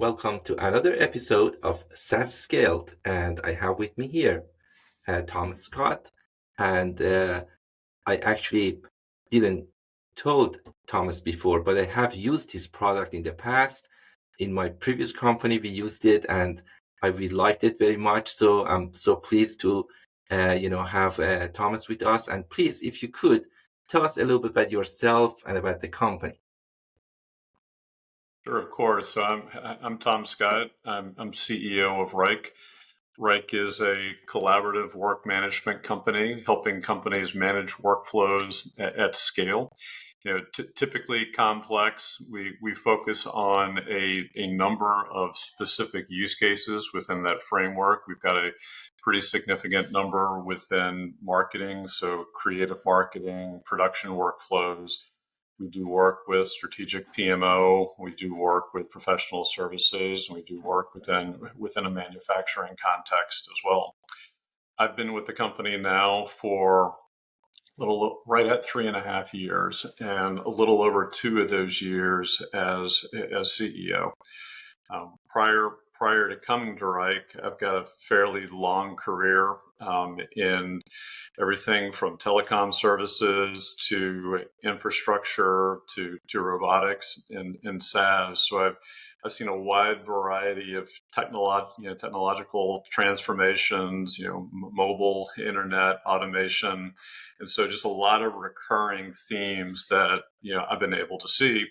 welcome to another episode of SaaS Scaled. And I have with me here Tom Scott. And I actually didn't told Thomas before, but I have used his product in the past. In my previous company, we used it and we liked it very much. So I'm so pleased to, have Thomas with us. And please, if you could, tell us a little bit about yourself and about the company. Sure, of course. So I'm Tom Scott. I'm CEO of Wrike. Wrike is a collaborative work management company helping companies manage workflows at scale. Typically complex. We focus on a number of specific use cases within that framework. We've got a pretty significant number within marketing, so creative marketing, production workflows. We do work with strategic PMO. We do work with professional services. And we do work within a manufacturing context as well. I've been with the company now for right at 3.5 years, and a little over 2 of those years as CEO. Prior to coming to Wrike, I've got a fairly long career in everything from telecom services to infrastructure to robotics and SaaS. So I've seen a wide variety of technological transformations, mobile, internet, automation. And so just a lot of recurring themes that, I've been able to see.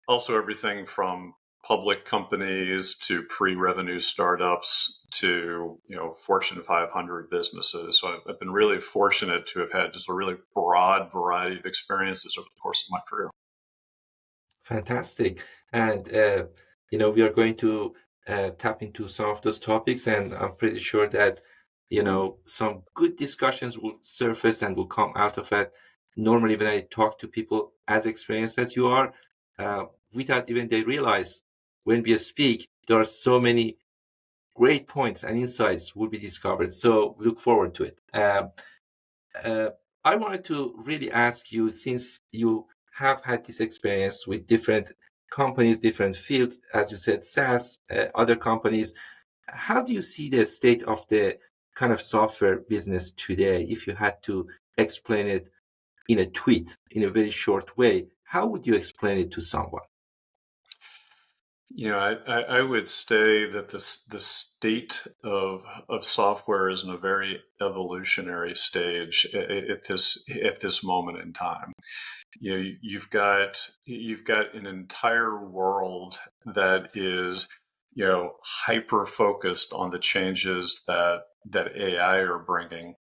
Also everything from public companies to pre-revenue startups to, Fortune 500 businesses. So I've been really fortunate to have had just a really broad variety of experiences over the course of my career. Fantastic. And, we are going to tap into some of those topics, and I'm pretty sure that, some good discussions will surface and will come out of it. Normally, when I talk to people as experienced as you are, without even they realize when we speak, there are so many great points and insights will be discovered. So look forward to it. I wanted to really ask you, since you have had this experience with different companies, different fields, as you said, SaaS, other companies, how do you see the state of the kind of software business today? If you had to explain it in a tweet, in a very short way, how would you explain it to someone? I would say that the state of software is in a very evolutionary stage at this moment in time. You've got an entire world that is hyper focused on the changes that AI are bringing.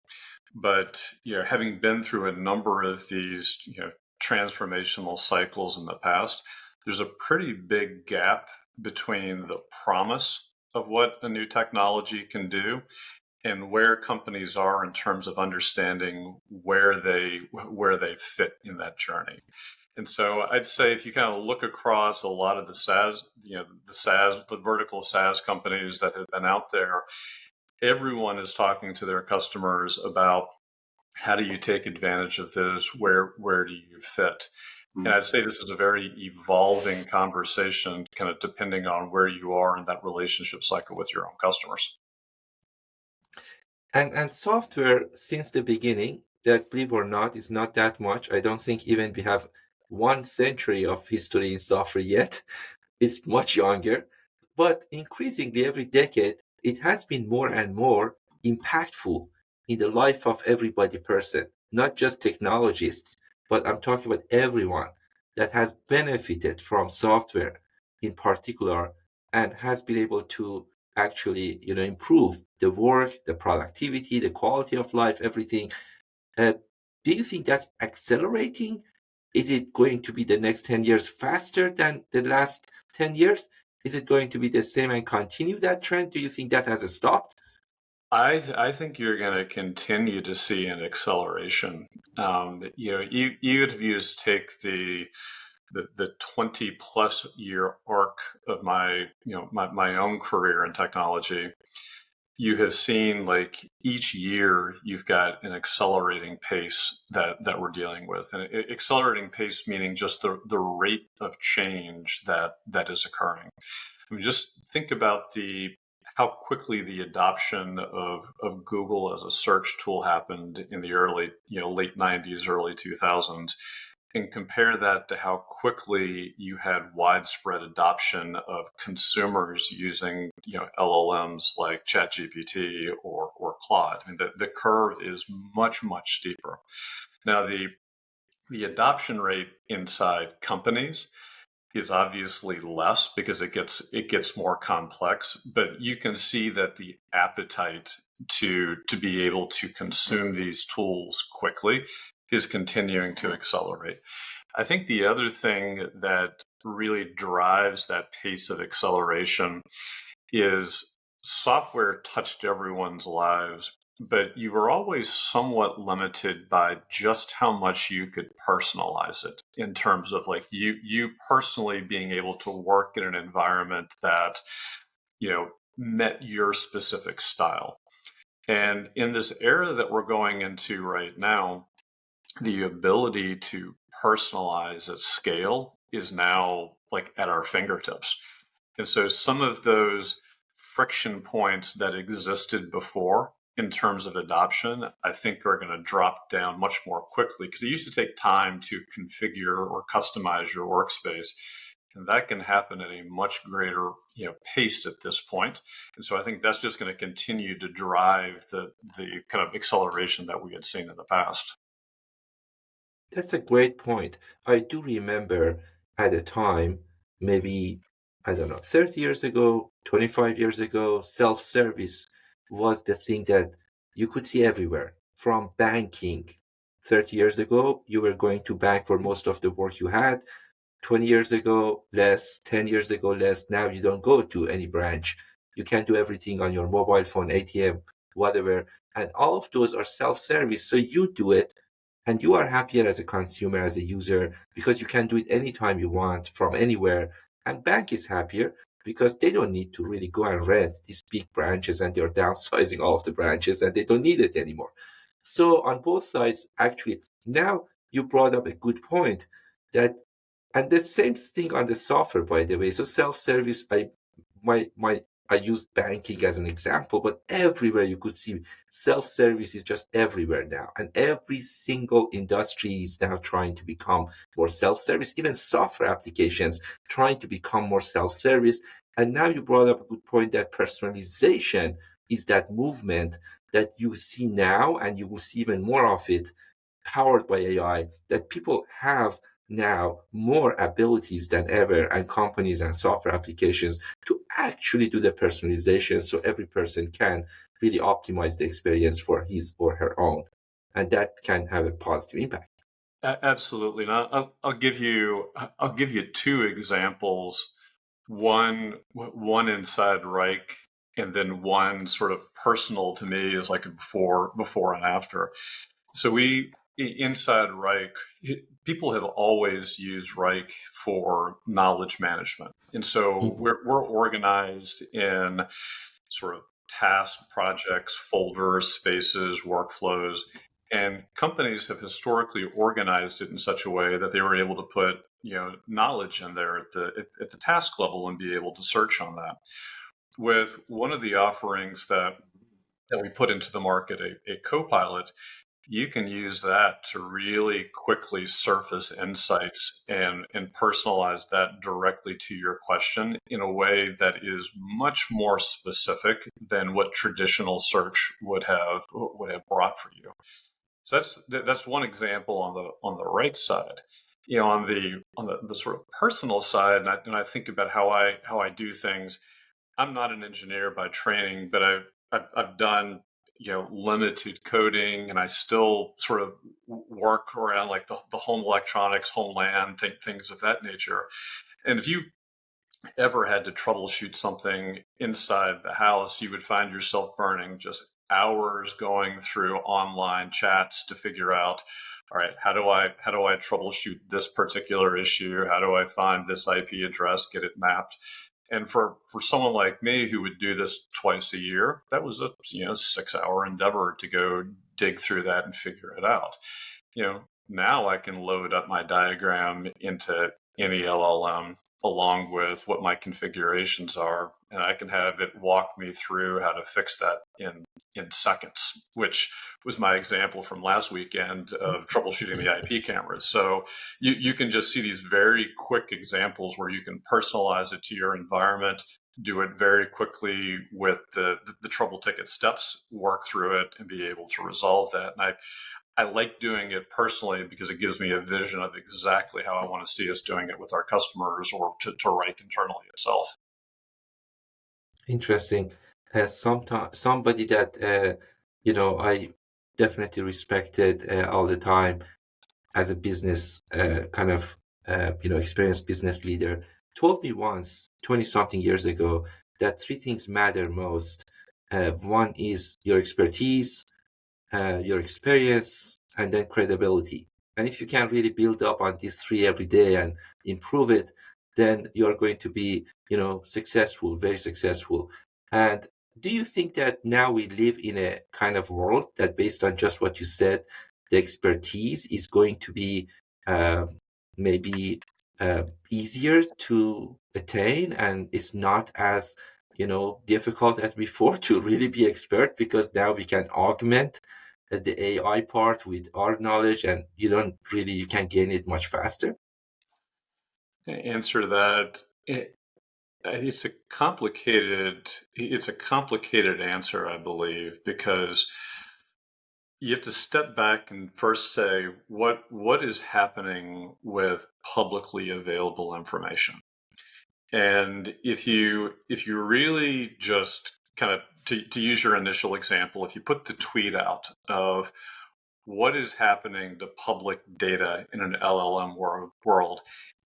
But having been through a number of these transformational cycles in the past, there's a pretty big gap between the promise of what a new technology can do and where companies are in terms of understanding where they fit in that journey. And so I'd say if you kind of look across a lot of the SaaS, the vertical SaaS companies that have been out there, everyone is talking to their customers about how do you take advantage of this? Where do you fit? And I'd say this is a very evolving conversation, kind of depending on where you are in that relationship cycle with your own customers. And software since the beginning, that believe or not, is not that much. I don't think even we have 1 century of history in software yet. It's much younger, but increasingly every decade, it has been more and more impactful in the life of everybody person, not just technologists, but I'm talking about everyone that has benefited from software in particular and has been able to actually, improve the work, the productivity, the quality of life, everything. Uh, do you think that's accelerating? Is it going to be the next 10 years faster than the last 10 years? Is it going to be the same and continue that trend? Do you think that has stopped? I think you're going to continue to see an acceleration. Even if you just take the 20 plus year arc of my own career in technology, you have seen like each year you've got an accelerating pace that we're dealing with, and accelerating pace meaning just the rate of change that is occurring. I mean, just think about the how quickly the adoption of Google as a search tool happened in the early, late 90s, early 2000s, and compare that to how quickly you had widespread adoption of consumers using, LLMs like ChatGPT or Claude. I mean, the curve is much, much steeper. Now, the adoption rate inside companies is obviously less because it gets more complex, but you can see that the appetite to be able to consume these tools quickly is continuing to accelerate. I think the other thing that really drives that pace of acceleration is software touched everyone's lives, but you were always somewhat limited by just how much you could personalize it in terms of like you personally being able to work in an environment that, met your specific style. And in this era that we're going into right now, the ability to personalize at scale is now like at our fingertips. And so some of those friction points that existed before in terms of adoption, I think are going to drop down much more quickly because it used to take time to configure or customize your workspace. And that can happen at a much greater, pace at this point. And so I think that's just going to continue to drive the kind of acceleration that we had seen in the past. That's a great point. I do remember at a time, maybe, I don't know, 30 years ago, 25 years ago, self-service was the thing that you could see everywhere. From banking, 30 years ago, you were going to bank for most of the work you had. 20 years ago, less, 10 years ago, less. Now you don't go to any branch. You can do everything on your mobile phone, ATM, whatever. And all of those are self-service. So you do it and you are happier as a consumer, as a user, because you can do it anytime you want from anywhere. And bank is happier because they don't need to really go and rent these big branches and they're downsizing all of the branches and they don't need it anymore. So on both sides, actually, now you brought up a good point that and the same thing on the software, by the way. So self-service, I used banking as an example, but everywhere you could see self-service is just everywhere now. And every single industry is now trying to become more self-service, even software applications trying to become more self-service. And now you brought up a good point that personalization is that movement that you see now, and you will see even more of it powered by AI, that people have now more abilities than ever, and companies and software applications to actually do the personalization so every person can really optimize the experience for his or her own. And that can have a positive impact. Absolutely. And I'll give you two examples. One inside Wrike, and then one sort of personal to me is like a before and after. So inside Wrike, people have always used Wrike for knowledge management, and so Mhm. we're organized in sort of tasks, projects, folders, spaces, workflows. And companies have historically organized it in such a way that they were able to put, knowledge in there at the task level and be able to search on that. With one of the offerings that we put into the market, a Copilot, you can use that to really quickly surface insights and personalize that directly to your question in a way that is much more specific than what traditional search would have brought for you. So that's one example on the right side. On the sort of personal side, and I think about how I do things. I'm not an engineer by training, but I've done limited coding, and I still sort of work around like the home electronics, homeland, things of that nature. And if you ever had to troubleshoot something inside the house, you would find yourself burning just hours going through online chats to figure out, all right, how do I troubleshoot this particular issue? How do I find this IP address, get it mapped? And for someone like me who would do this twice a year, that was a 6-hour endeavor to go dig through that and figure it out. Now I can load up my diagram into any LLM. along with what my configurations are, and I can have it walk me through how to fix that in seconds, which was my example from last weekend of troubleshooting the IP cameras. So you can just see these very quick examples where you can personalize it to your environment, do it very quickly with the trouble ticket steps, work through it, and be able to resolve that. And I like doing it personally because it gives me a vision of exactly how I want to see us doing it with our customers or to Wrike internally itself. Interesting. As somebody that I definitely respected all the time as a business kind of experienced business leader told me once 20 something years ago that three things matter most. One is your expertise, your experience, and then credibility. And if you can really build up on these three every day and improve it, then you're going to be, successful, very successful. And do you think that now we live in a kind of world that, based on just what you said, the expertise is going to be maybe easier to attain, and it's not as difficult as before to really be expert because now we can augment the AI part with our knowledge, and you can gain it much faster. Answer that. It's a complicated answer, I believe, because you have to step back and first say what is happening with publicly available information. And if you really just kind of to use your initial example, if you put the tweet out of what is happening to public data in an LLM world,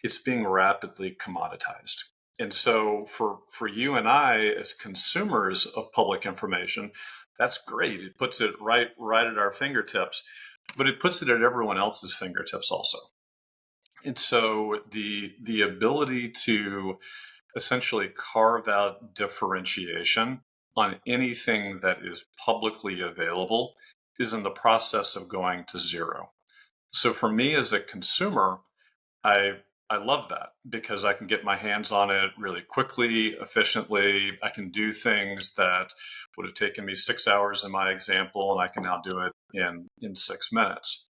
it's being rapidly commoditized. And so for you and I as consumers of public information, that's great. It puts it right at our fingertips, but it puts it at everyone else's fingertips also. And so the ability to essentially carve out differentiation on anything that is publicly available is in the process of going to zero. So for me as a consumer, I I love that because I can get my hands on it really quickly, efficiently. I can do things that would have taken me 6 hours in my example, and I can now do it in 6 minutes.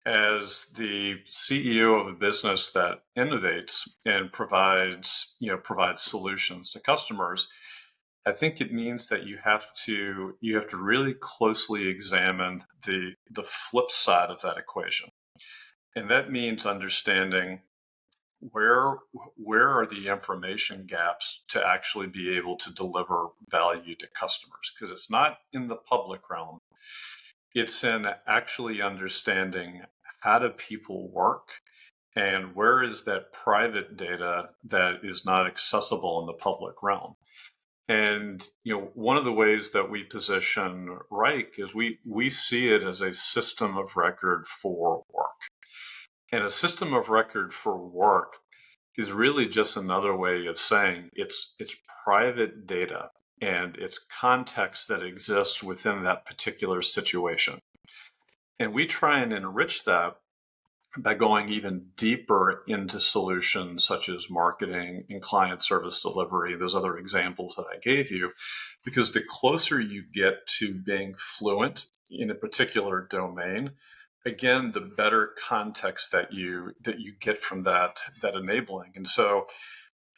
As the CEO of a business that innovates and provides solutions to customers, I think it means that you have to really closely examine the flip side of that equation. And that means understanding where where are the information gaps to actually be able to deliver value to customers, because it's not in the public realm. It's in actually understanding how do people work and where is that private data that is not accessible in the public realm. And one of the ways that we position Reich is we see it as a system of record for work. And a system of record for work is really just another way of saying it's private data and it's context that exists within that particular situation. And we try and enrich that by going even deeper into solutions such as marketing and client service delivery, those other examples that I gave you, because the closer you get to being fluent in a particular domain, again, the better context that you get from that enabling. And so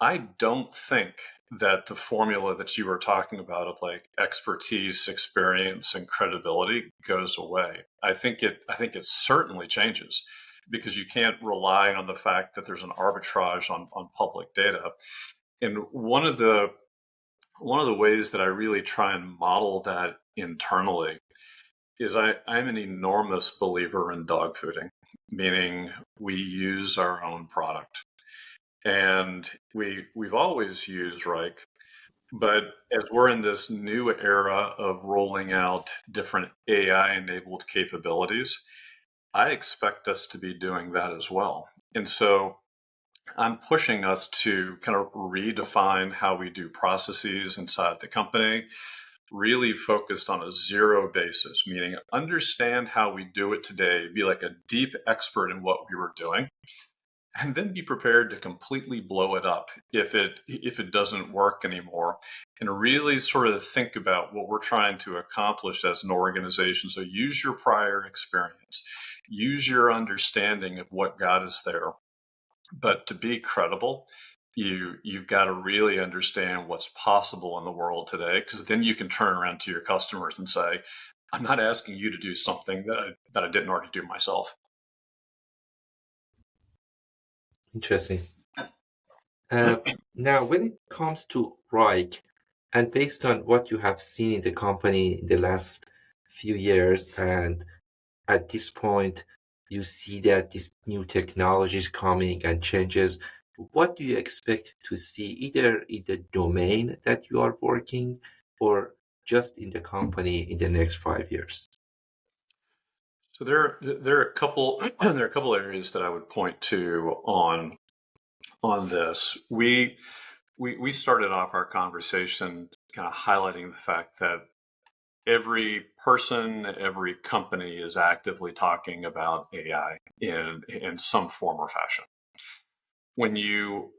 I don't think that the formula that you were talking about of like expertise, experience, and credibility goes away. I think it certainly changes because you can't rely on the fact that there's an arbitrage on public data. And one of the ways that I really try and model that internally is I'm an enormous believer in dog fooding, meaning we use our own product. And we've always used Reich, but as we're in this new era of rolling out different AI enabled capabilities, I expect us to be doing that as well. And so I'm pushing us to kind of redefine how we do processes inside the company, really focused on a zero basis, meaning understand how we do it today, be like a deep expert in what we were doing, and then be prepared to completely blow it up if it doesn't work anymore, and really sort of think about what we're trying to accomplish as an organization. So use your prior experience, use your understanding of what got us there, but to be credible, you've got to really understand what's possible in the world today, because then you can turn around to your customers and say, I'm not asking you to do something that I didn't already do myself. Interesting. Uh, Now, when it comes to Wrike, and based on what you have seen in the company in the last few years, and at this point, you see that this new technology is coming and changes. What do you expect to see either in the domain that you are working or just in the company in the next 5 years? So there are a couple there are a couple areas that I would point to on this. We started off our conversation kind of highlighting the fact that every person, every company is actively talking about AI in some form or fashion. When you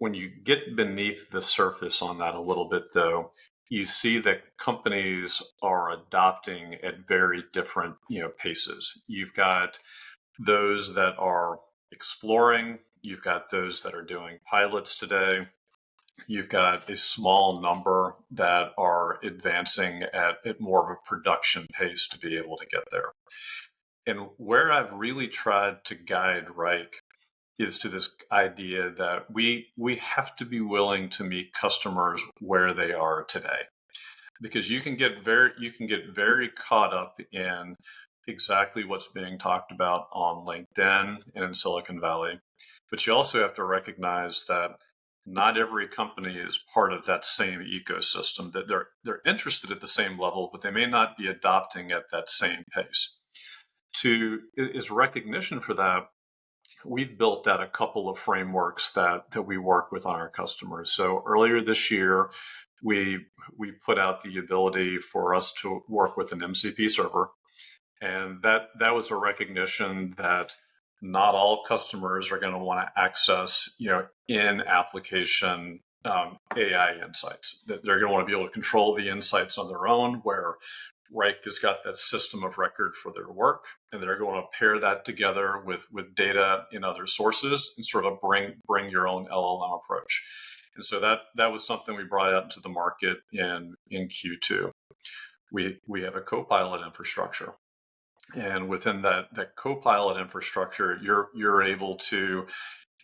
get beneath the surface on that a little bit, though, you see that companies are adopting at very different paces. You've got those that are exploring. You've got those that are doing pilots today. You've got a small number that are advancing at more of a production pace to be able to get there. And where I've really tried to guide Reich is to this idea that we have to be willing to meet customers where they are today, because you can get very caught up in exactly what's being talked about on LinkedIn and in Silicon Valley. But you also have to recognize that not every company is part of that same ecosystem, that they're interested at the same level, but they may not be adopting at that same pace. To is recognition for that, we've built out a couple of frameworks that we work with on our customers. So earlier this year, we we put out the ability for us to work with an MCP server, and that was a recognition that not all customers are going to want to access in application AI insights. That they're going to want to be able to control the insights on their own, where Wrike has got that system of record for their work, and they're going to pair that together with data in other sources and sort of bring your own LLM approach. And so that was something we brought out into the market in Q2. We have a Copilot infrastructure, and within that Copilot infrastructure, you're able to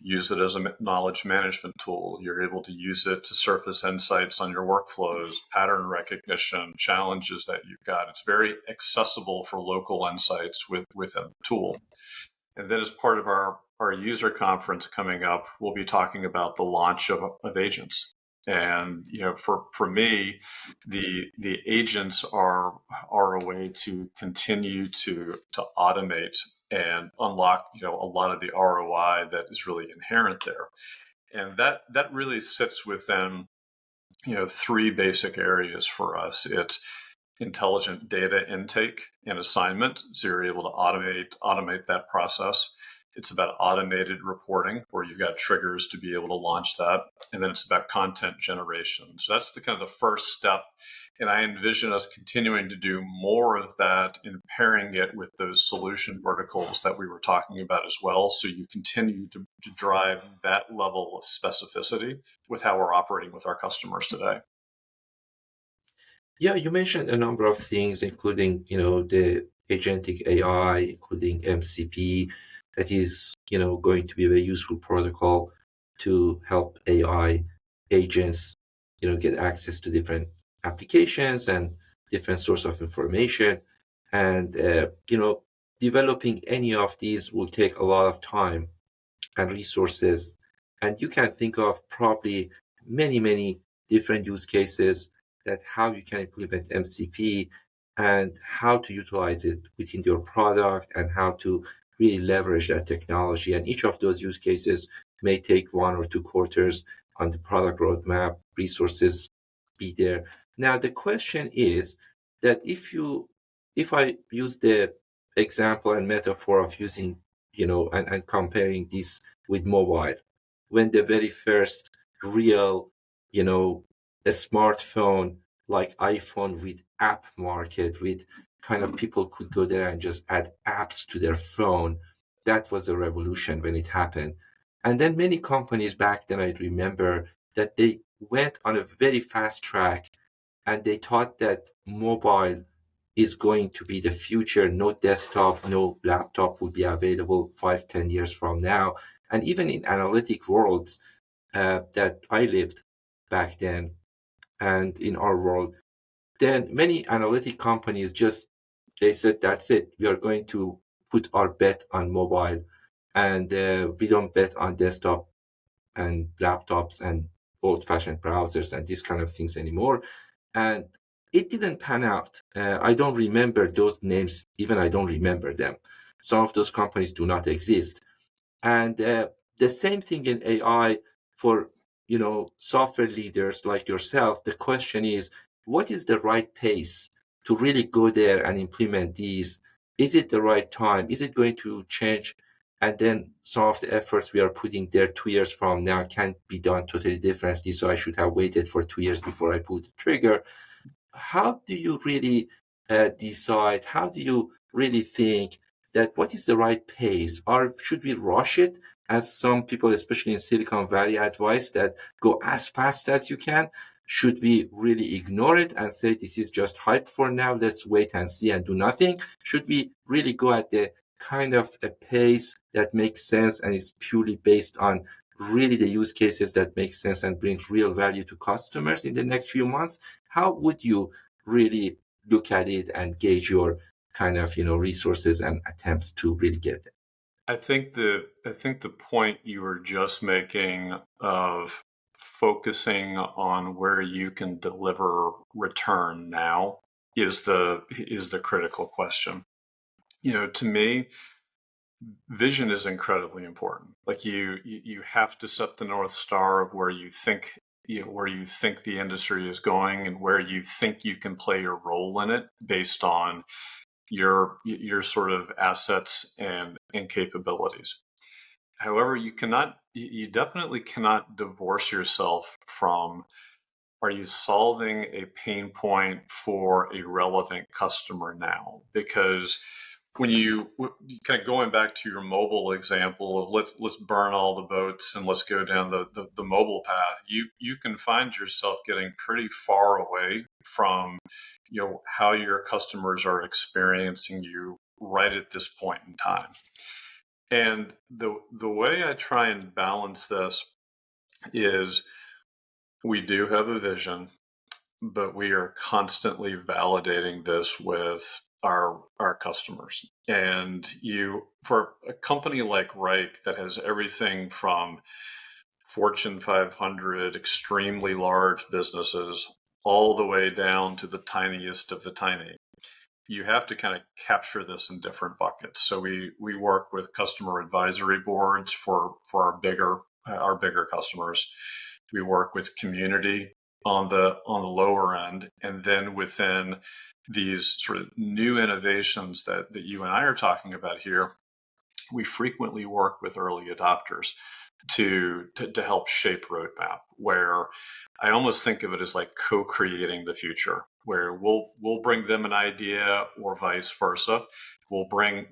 use it as a knowledge management tool. You're able to use it to surface insights on your workflows, pattern recognition, challenges that you've got. It's very accessible for local insights within the tool. And then as part of our user conference coming up, we'll be talking about the launch of agents. And for me, the agents are a way to continue to automate and unlock a lot of the ROI that is really inherent there. And that really sits within three basic areas for us. It's intelligent data intake and assignment, so you're able to automate that process. It's about automated reporting, where you've got triggers to be able to launch that. And then it's about content generation. So that's the kind of the first step. And I envision us continuing to do more of that and pairing it with those solution verticals that we were talking about as well. So you continue to drive that level of specificity with how we're operating with our customers today. Yeah, you mentioned a number of things, including, the agentic AI, including MCP, that is, going to be a very useful protocol to help AI agents, get access to different applications and different source of information. And, developing any of these will take a lot of time and resources. And you can think of probably many, many different use cases that how you can implement MCP and how to utilize it within your product and how to really leverage that technology. And each of those use cases may take 1 or 2 quarters on the product roadmap, resources be there. Now, the question is that if I use the example and metaphor of using and comparing this with mobile. When the very first real, you know, a smartphone like iPhone with app market, with kind of people could go there and just add apps to their phone. That was a revolution when it happened. And then many companies back then, I remember that they went on a very fast track and they thought that mobile is going to be the future. No desktop, no laptop will be available 5, 10 years from now. And even in analytic worlds that I lived back then and in our world, then many analytic companies just they said that's it. We are going to put our bet on mobile, and we don't bet on desktop and laptops and old-fashioned browsers and these kind of things anymore. And it didn't pan out. I don't remember those names. Even I don't remember them. Some of those companies do not exist. And the same thing in AI for software leaders like yourself. The question is, what is the right pace to really go there and implement these? Is it the right time? Is it going to change? And then some of the efforts we are putting there 2 years from now can be done totally differently. So I should have waited for 2 years before I pulled the trigger. How do you really decide? How do you really think that what is the right pace? Or should we rush it, as some people, especially in Silicon Valley, advise that go as fast as you can? Should we really ignore it and say this is just hype for now? Let's wait and see and do nothing. Should we really go at the kind of a pace that makes sense and is purely based on really the use cases that make sense and bring real value to customers in the next few months? How would you really look at it and gauge your kind of resources and attempts to really get it? I think the point you were just making of focusing on where you can deliver return now is the critical question. To me, vision is incredibly important. Like you have to set the North Star of where you think the industry is going and where you think you can play your role in it based on your sort of assets and capabilities. However, you definitely cannot divorce yourself from, are you solving a pain point for a relevant customer now? Because when kind of going back to your mobile example of let's burn all the boats and let's go down the mobile path, you can find yourself getting pretty far away from how your customers are experiencing you right at this point in time. And the way I try and balance this is, we do have a vision, but we are constantly validating this with our customers. And for a company like Wrike that has everything from Fortune 500 extremely large businesses all the way down to the tiniest of the tiny, you have to kind of capture this in different buckets. So we work with customer advisory boards for our bigger customers. We work with community on the lower end, and then within these sort of new innovations that you and I are talking about here, we frequently work with early adopters to help shape roadmap, where I almost think of it as like co-creating the future, where we'll bring them an idea or vice versa. We'll bring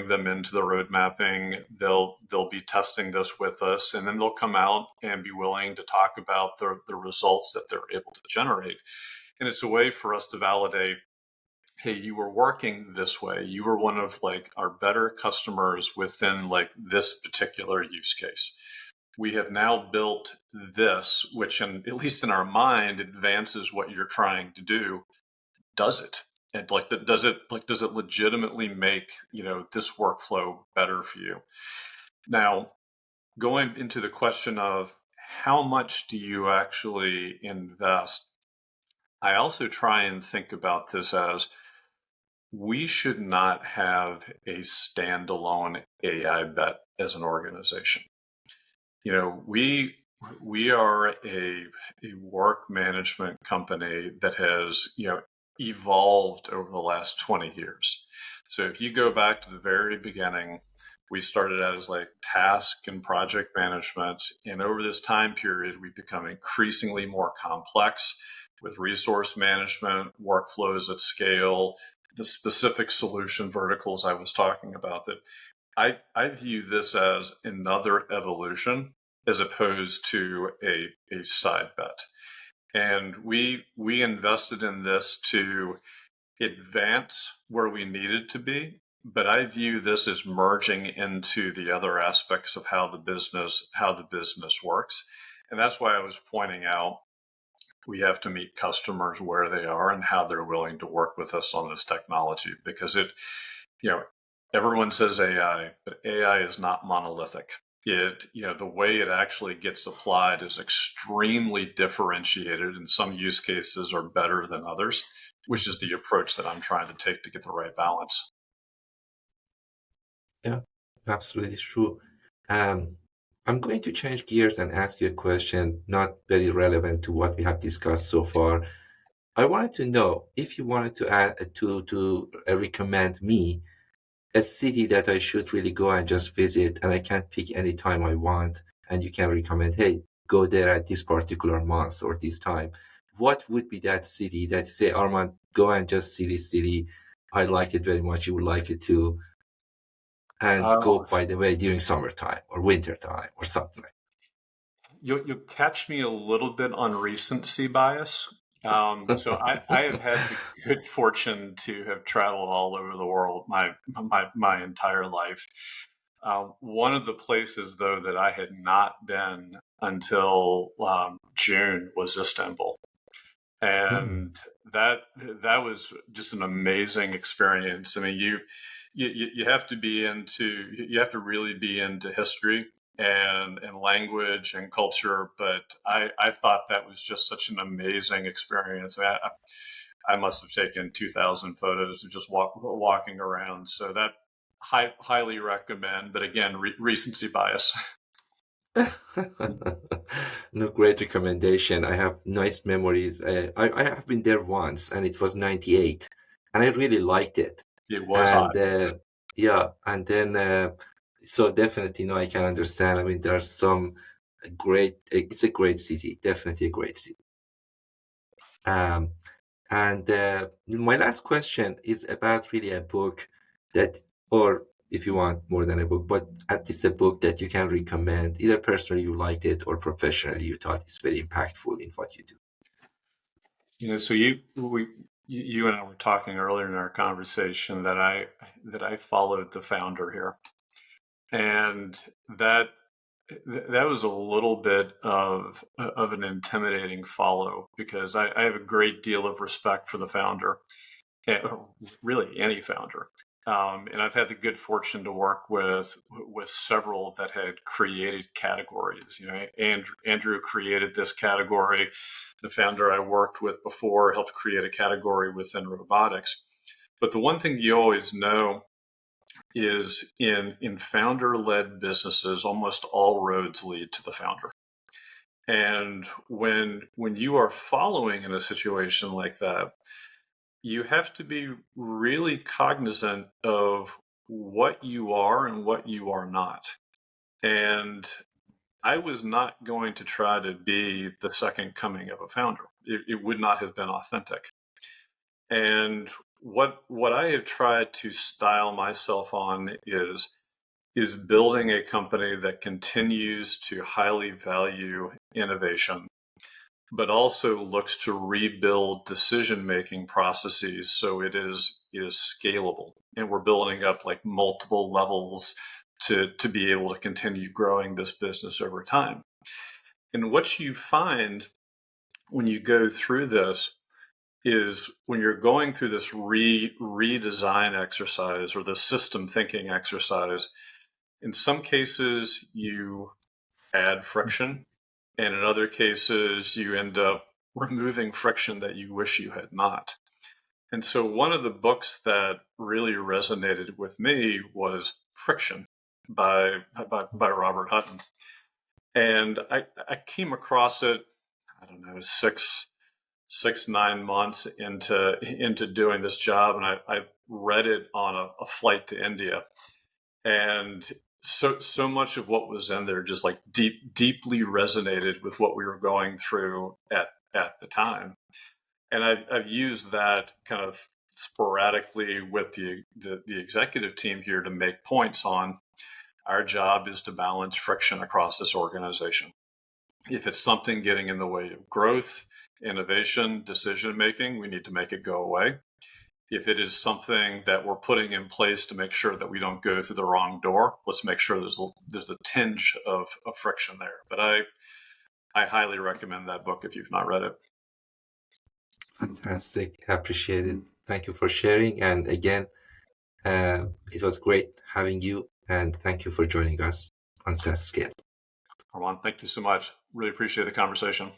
them into the road mapping. They'll be testing this with us, and then they'll come out and be willing to talk about the results that they're able to generate. And it's a way for us to validate, hey, you were working this way. You were one of like our better customers within like this particular use case. We have now built this, which at least in our mind advances what you're trying to do. Does it? And does it legitimately make, this workflow better for you? Now, going into the question of how much do you actually invest, I also try and think about this as, we should not have a standalone AI bet as an organization. We are a work management company that has, evolved over the last 20 years. So if you go back to the very beginning, We started out as like task and project management. And over this time period, we've become increasingly more complex with resource management, workflows at scale, the specific solution verticals I was talking about. That I view this as another evolution as opposed to a side bet. And we invested in this to advance where we needed to be, but I view this as merging into the other aspects of how the business works. And that's why I was pointing out we have to meet customers where they are and how they're willing to work with us on this technology, because you know, everyone says AI, but AI is not monolithic. The way it actually gets applied is extremely differentiated, and some use cases are better than others, which is the approach that I'm trying to take to get the right balance. Yeah, absolutely true. Um, I'm going to change gears and ask you a question not very relevant to what we have discussed so far. I wanted to know if you wanted to add to recommend me a city that I should really go and just visit, and I can pick any time I want, and you can recommend, hey, go there at this particular month or this time. What would be that city that you say, Armand, go and just see this city. I like it very much. You would like it too, and go Oh, by the way during summertime or wintertime or something like you'll catch me a little bit on recency bias. So I have had the good fortune to have traveled all over the world my entire life. One of the places, though, that I had not been until June was Istanbul, Hmm. and that was just an amazing experience. I mean, you have to be into you have to really be into history and language and culture, but I thought that was just such an amazing experience. I must have taken 2,000 photos of just walking around, so that highly recommend. But again, recency bias. No, great recommendation. I have nice memories. I have been there once, and it was 98, and I really liked it. It was hot. And yeah, and then so definitely, no, I can understand. I mean, there's some great. It's a great city, definitely a great city. Um, and my last question is about really a book that, or if you want more than a book, but at least a book that you can recommend, either personally you liked it or professionally you thought it's very impactful in what you do. So you and I were talking earlier in our conversation that I followed the founder here, and that that was a little bit of an intimidating follow, because I have a great deal of respect for the founder, or really any founder. And I've had the good fortune to work with several that had created categories. Andrew created this category. The founder I worked with before helped create a category within robotics. But the one thing you always know is in founder-led businesses, almost all roads lead to the founder. And when you are following in a situation like that, you have to be really cognizant of what you are and what you are not. And I was not going to try to be the second coming of a founder. It would not have been authentic. And what I have tried to style myself on is building a company that continues to highly value innovation, but also looks to rebuild decision-making processes so it is scalable. And we're building up like multiple levels to be able to continue growing this business over time. And what you find when you go through this is when you're going through this redesign exercise or the system thinking exercise, in some cases you add friction, and in other cases, you end up removing friction that you wish you had not. And so, one of the books that really resonated with me was Friction by Robert Hutton. And I came across it, I don't know, 9 months into doing this job, and I read it on a flight to India. And so much of what was in there just like deeply resonated with what we were going through at the time. And I've used that kind of sporadically with the executive team here to make points on our job is to balance friction across this organization. If it's something getting in the way of growth, innovation, decision making, we need to make it go away. If it is something that we're putting in place to make sure that we don't go through the wrong door, let's make sure there's a tinge of friction there. But I highly recommend that book if you've not read it. Fantastic. Appreciate it. Thank you for sharing. And again, it was great having you. And thank you for joining us on SaaS Scale. Armand, thank you so much. Really appreciate the conversation.